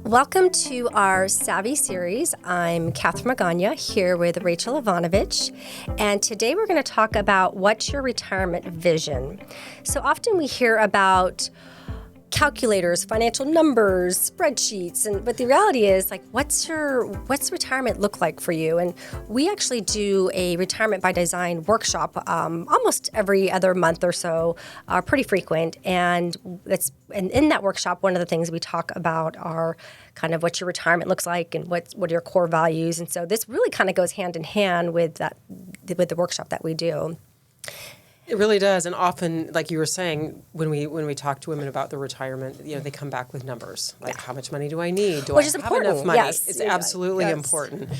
Welcome to our Savvy series. I'm Catherine Magaña here with Rachel Ivanovich, and today we're going to talk about what's your retirement vision. So often we hear about calculators, financial numbers, spreadsheets, but the reality is, like, what's retirement look like for you? And we actually do a retirement by design workshop almost every other month or so, pretty frequent. And in that workshop, one of the things we talk about are kind of what your retirement looks like and what are your core values. And so this really kind of goes hand in hand with the workshop that we do. It really does, and often, like you were saying, when we talk to women about their retirement, they come back with numbers, like how much money do I need? Do I have enough money? Yes. It's absolutely important.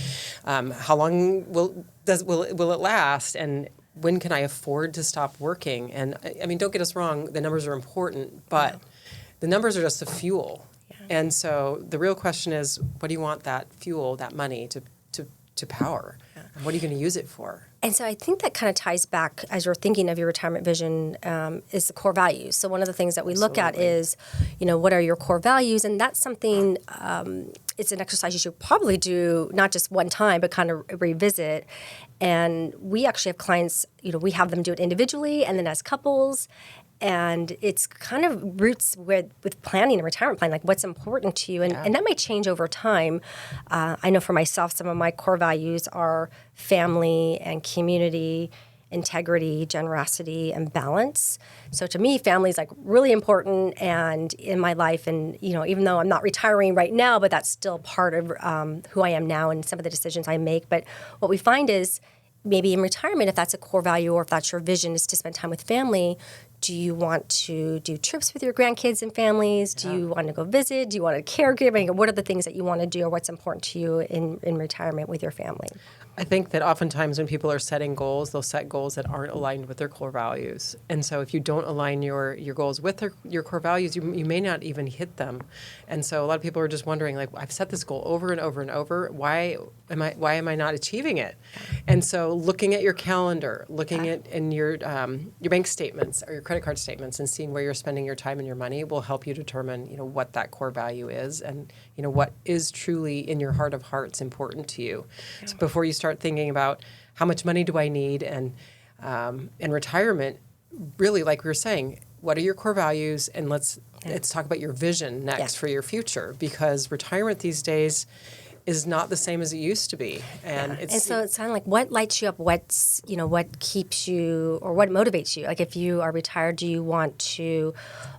How long will it last, and when can I afford to stop working? And I mean, don't get us wrong, the numbers are important, but the numbers are just a fuel. Yeah. And so the real question is, what do you want that fuel, that money to power? Yeah. And what are you going to use it for? And so I think that kind of ties back, as you're thinking of your retirement vision, is the core values. So one of the things that we look at is, what are your core values? And that's something, it's an exercise you should probably do not just one time, but kind of revisit. And we actually have clients, we have them do it individually and then as couples. And it's kind of roots with planning a retirement plan, like what's important to you. And that may change over time. I know for myself, some of my core values are family and community, integrity, generosity, and balance. So to me, family is like really important and in my life. And, even though I'm not retiring right now, but that's still part of who I am now and some of the decisions I make. But what we find is maybe in retirement, if that's a core value or if that's your vision is to spend time with family, do you want to do trips with your grandkids and families? Do you want to go visit? Do you want to caregiving? What are the things that you want to do or what's important to you in retirement with your family? I think that oftentimes when people are setting goals, they'll set goals that aren't aligned with their core values. And so if you don't align your goals with your core values, you may not even hit them. And so a lot of people are just wondering, like, I've set this goal over and over and over. Why am I not achieving it? And so looking at your calendar, looking at in your bank statements or your credit card statements and seeing where you're spending your time and your money will help you determine, what that core value is and, what is truly in your heart of hearts important to you. Yeah. So before you start thinking about how much money do I need and in retirement, really, like we were saying, what are your core values? And let's talk about your vision next for your future, because retirement these days is not the same as it used to be. And so it's kind of like, what lights you up? What's, what keeps you or what motivates you? Like if you are retired, do you want to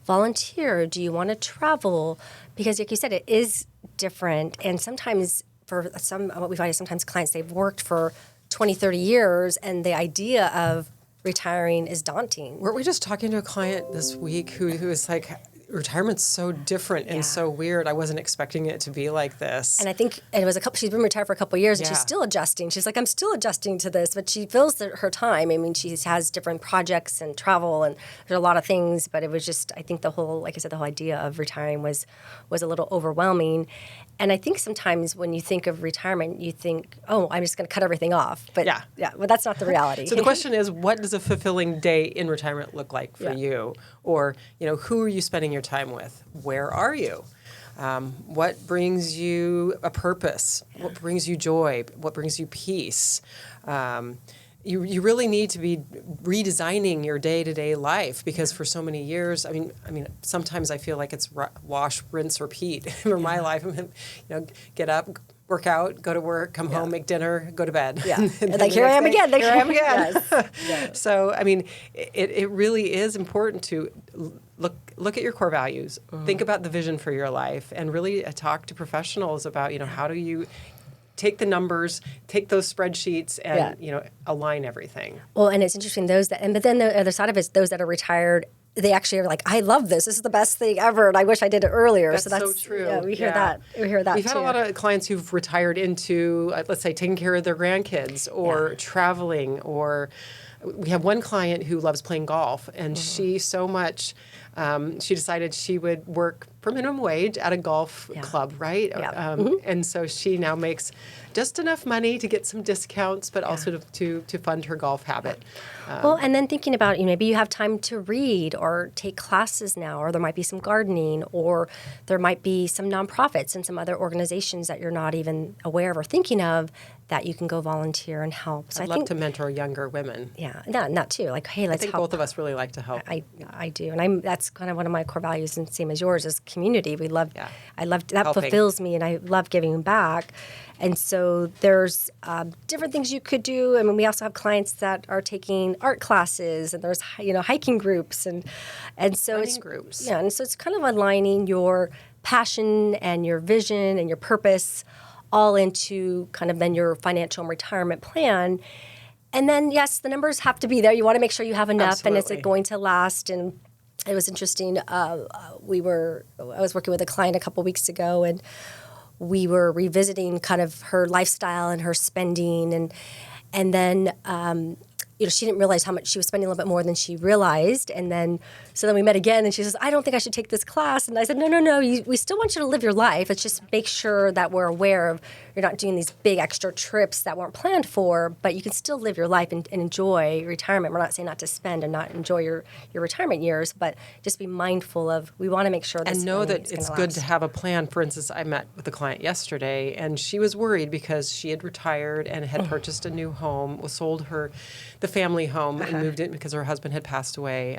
volunteer? Do you want to travel? Because like you said, it is different. And sometimes for what we find is sometimes clients, they've worked for 20, 30 years and the idea of retiring is daunting. Weren't we just talking to a client this week who was like, retirement's so different and so weird. I wasn't expecting it to be like this. And I think it was she's been retired for a couple of years and she's still adjusting. She's like, I'm still adjusting to this, but she fills her time. I mean, she has different projects and travel and there's a lot of things, but it was just, I think the whole idea of retiring was a little overwhelming. And I think sometimes when you think of retirement, you think, oh, I'm just going to cut everything off. But well, that's not the reality. So the question is, what does a fulfilling day in retirement look like for you? Or, who are you spending your time with? Where are you? What brings you a purpose? What brings you joy? What brings you peace? You really need to be redesigning your day-to-day life, because for so many years, I mean, sometimes I feel like it's wash, rinse, repeat for my life. Get up, work out, go to work, come home, make dinner, go to bed. Yeah, and like here I am again. Here I am again. Yes. So, it really is important to look at your core values, think about the vision for your life, and really talk to professionals about, how do you take the numbers, take those spreadsheets, and align everything. Well, and it's interesting but then the other side of it is those that are retired. They actually are like, I love this. This is the best thing ever, and I wish I did it earlier. That's so true. Yeah, we hear that. We hear that. We've had a lot of clients who've retired into, let's say, taking care of their grandkids or traveling, or we have one client who loves playing golf, and she so much she decided she would work for minimum wage at a golf club, right? Yeah. And so she now makes just enough money to get some discounts, but also to fund her golf habit. Well, and then thinking about, maybe you have time to read or take classes now, or there might be some gardening, or there might be some nonprofits and some other organizations that you're not even aware of or thinking of that you can go volunteer and help. So I'd love to mentor younger women. Yeah, that too. Like, hey, let's I think help. both of us really like to help. I do, and that's kind of one of my core values, and same as yours, is community. I love that. Helping. Fulfills me, and I love giving back. And so there's different things you could do. I mean, we also have clients that are taking art classes, and there's hiking groups, and so Running it's groups. Yeah, and so it's kind of aligning your passion and your vision and your purpose all into kind of then your financial and retirement plan. And then, yes, the numbers have to be there. You want to make sure you have enough, and is it going to last? And it was interesting. I was working with a client a couple weeks ago, and we were revisiting kind of her lifestyle and her spending, and then she didn't realize how much she was spending, a little bit more than she realized. And then we met again, and she says, I don't think I should take this class. And I said, no, we still want you to live your life. It's just make sure that we're aware of you're not doing these big extra trips that weren't planned for, but you can still live your life and enjoy retirement. We're not saying not to spend and not enjoy your retirement years, but just be mindful of, we want to make sure this and know that is it's gonna good last. to have a plan. For instance, I met with a client yesterday, and she was worried because she had retired and had purchased a new home, sold the family home and moved in because her husband had passed away.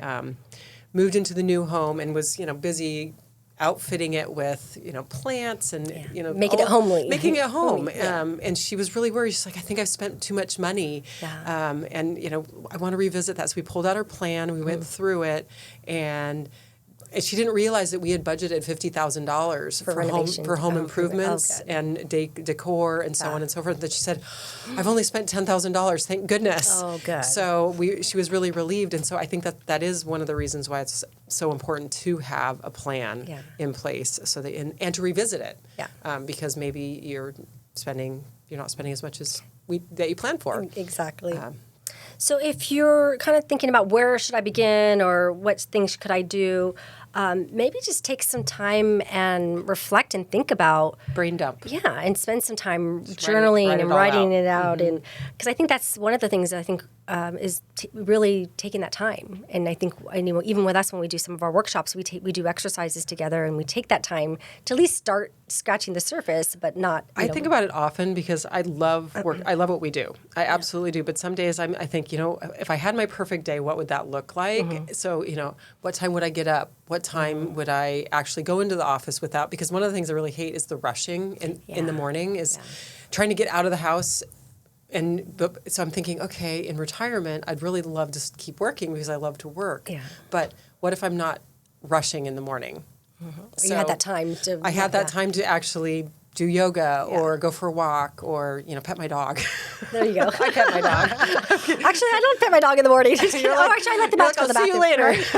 Moved into the new home and was busy outfitting it with plants and Making it homely. making it home. And she was really worried. She's like, I think I've spent too much money, and I want to revisit that. So we pulled out our plan. We went through it, and she didn't realize that we had budgeted $50,000 for home improvements and decor and so on and so forth. That she said, I've only spent $10,000. Thank goodness. Oh, good. So she was really relieved, and so I think that is one of the reasons why it's so important to have a plan in place, so that and to revisit it. Because maybe you're not spending as much as that you planned for. Exactly. So if you're kind of thinking about where should I begin or what things could I do, maybe just take some time and reflect and think about. Brain dump. Yeah, and spend some time journaling and writing it out. And because I think that's one of the things that I think is really taking that time. And I think even with us, when we do some of our workshops, we do exercises together, and we take that time to at least start scratching the surface, but not. I think about it often because I love work. I love what we do. I absolutely do. But some days I think, if I had my perfect day, what would that look like? So, what time would I get up? What time would I actually go into the office without? Because one of the things I really hate is the rushing in the morning, is trying to get out of the house. So I'm thinking, okay, in retirement, I'd really love to keep working because I love to work. Yeah. But what if I'm not rushing in the morning? So you had that time to. I had that time to actually do yoga or go for a walk or pet my dog. There you go. I pet my dog. Actually, I don't pet my dog in the morning. Actually, I let the dog go to the bathroom. See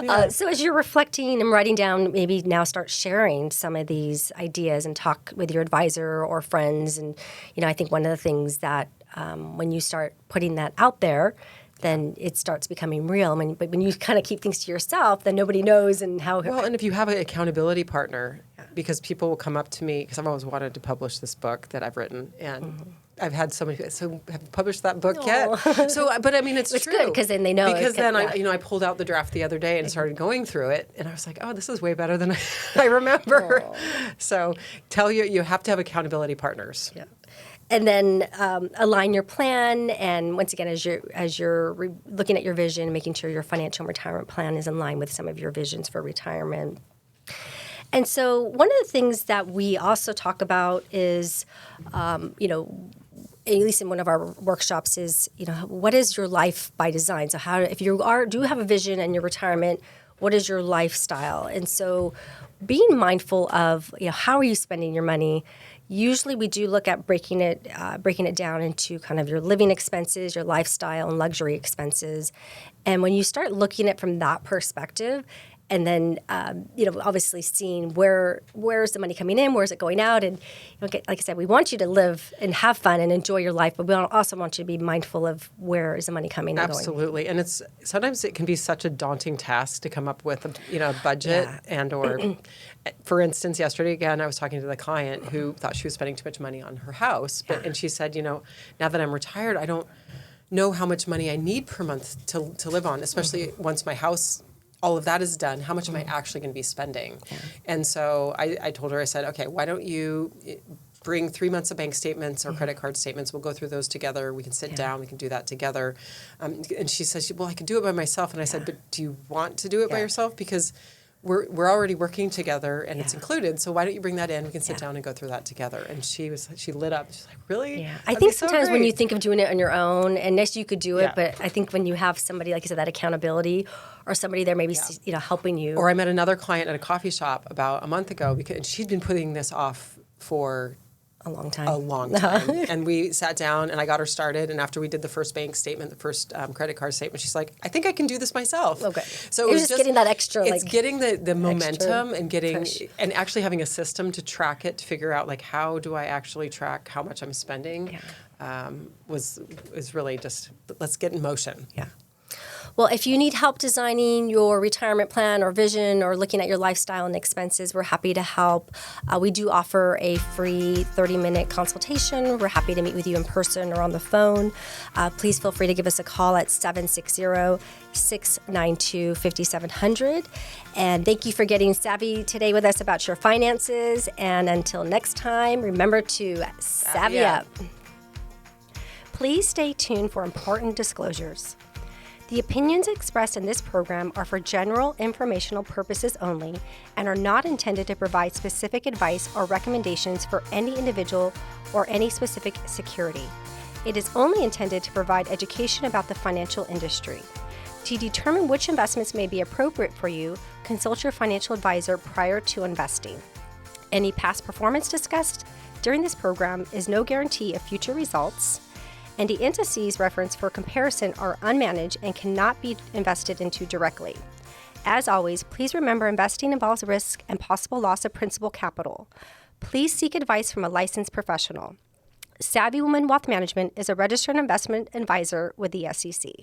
you later. So as you're reflecting and writing down, maybe now start sharing some of these ideas and talk with your advisor or friends. And I think one of the things that when you start putting that out there, then it starts becoming real. But when you kind of keep things to yourself, then nobody knows and how. Well, and if you have an accountability partner, because people will come up to me, because I've always wanted to publish this book that I've written, and I've had so many. So have you published that book yet? So, but I mean, it's true. Good because then they know. Because then I pulled out the draft the other day and started going through it, and I was like, oh, this is way better than I remember. So you have to have accountability partners. Yeah. And then align your plan, and once again, as you're looking at your vision, making sure your financial and retirement plan is in line with some of your visions for retirement. And so one of the things that we also talk about is, at least in one of our workshops, is what is your life by design? So if you do have a vision in your retirement, what is your lifestyle? And so being mindful of how are you spending your money. Usually we do look at breaking it down into kind of your living expenses, your lifestyle, and luxury expenses. And when you start looking at it from that perspective, and then obviously seeing where's the money coming in, where's it going out, and like I said, we want you to live and have fun and enjoy your life, but we also want you to be mindful of where is the money coming and going. Absolutely, and sometimes it can be such a daunting task to come up with a budget and or. For instance, yesterday again, I was talking to the client who thought she was spending too much money on her house, and she said, now that I'm retired, I don't know how much money I need per month to live on, especially once my house, all of that is done. How much am I actually going to be spending? Yeah. And so I told her, I said, okay, why don't you bring 3 months of bank statements or credit card statements. We'll go through those together. We can sit down. We can do that together. And she says, well, I could do it by myself. And I said, but do you want to do it by yourself? Because we're already working together and it's included. So why don't you bring that in? We can sit down and go through that together. And she lit up. She's like, really? Yeah. I think sometimes when you think of doing it on your own, and yes, you could do it, but I think when you have somebody, like you said, that accountability or somebody there maybe helping you. Or I met another client at a coffee shop about a month ago because she'd been putting this off for a long time. And we sat down and I got her started. And after we did the first bank statement, the first credit card statement, she's like, I think I can do this myself. Okay. So it was just getting that extra. It's getting the momentum and and actually having a system to track it, to figure out like, how do I actually track how much I'm spending is really just, let's get in motion. Yeah. Well, if you need help designing your retirement plan or vision or looking at your lifestyle and expenses, we're happy to help. We do offer a free 30-minute consultation. We're happy to meet with you in person or on the phone. Please feel free to give us a call at 760-692-5700. And thank you for getting savvy today with us about your finances. And until next time, remember to savvy up. Please stay tuned for important disclosures. The opinions expressed in this program are for general informational purposes only and are not intended to provide specific advice or recommendations for any individual or any specific security. It is only intended to provide education about the financial industry. To determine which investments may be appropriate for you, consult your financial advisor prior to investing. Any past performance discussed during this program is no guarantee of future results, and the indices referenced for comparison are unmanaged and cannot be invested into directly. As always, please remember investing involves risk and possible loss of principal capital. Please seek advice from a licensed professional. Savvy Woman Wealth Management is a registered investment advisor with the SEC.